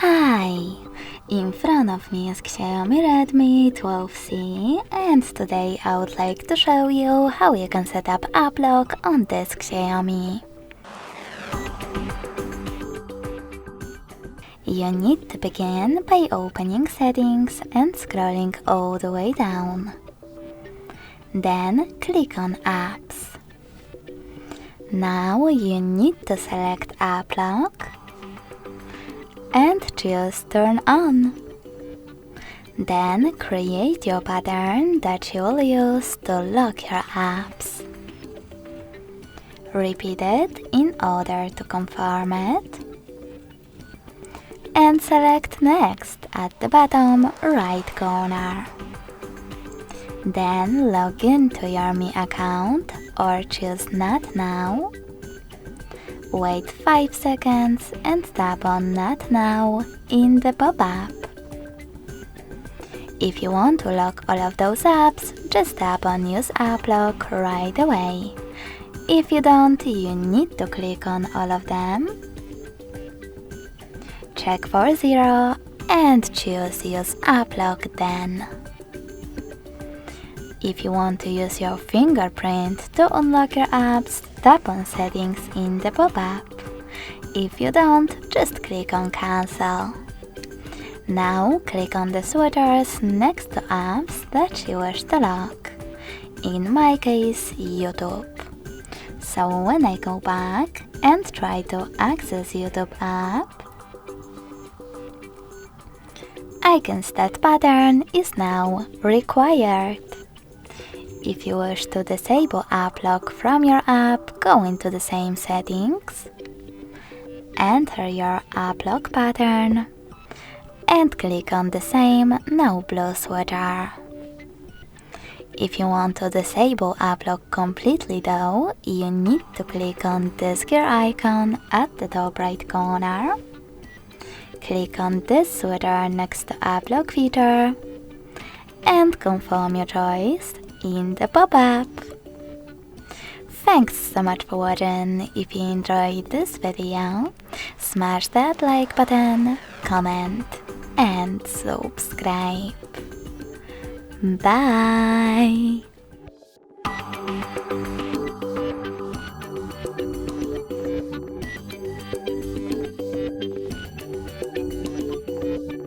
Hi! In front of me is XIAOMI Redmi 12C, and today I would like to show you how you can set up app lock on this XIAOMI. You need to begin by opening settings and scrolling all the way down. Then click on apps. Now you need to select app lock and choose turn on. Then create your pattern that you'll use to lock your apps. Repeat it in order to confirm it. And select next at the bottom right corner. Then log into your Mi account or choose Not Now. Wait 5 seconds and tap on Not Now in the pop-up. If you want to lock all of those apps, just tap on Use App Lock right away. If you don't, you need to click on all of them. Check for 0 and choose Use App Lock then. If you want to use your fingerprint to unlock your apps, tap on Settings in the pop-up. If you don't, just click on Cancel. Now click on the switches next to apps that you wish to lock. In my case, YouTube. So when I go back and try to access YouTube app, I can see that pattern is now required. If you wish to disable app lock from your app, go into the same settings, enter your app lock pattern, and click on the same No Blue switcher. If you want to disable app lock completely though, you need to click on this gear icon at the top right corner. Click on this switcher next to app lock feature and confirm your choice in the pop-up. Thanks so much for watching. If you enjoyed this video, smash that like button, comment and subscribe. Bye!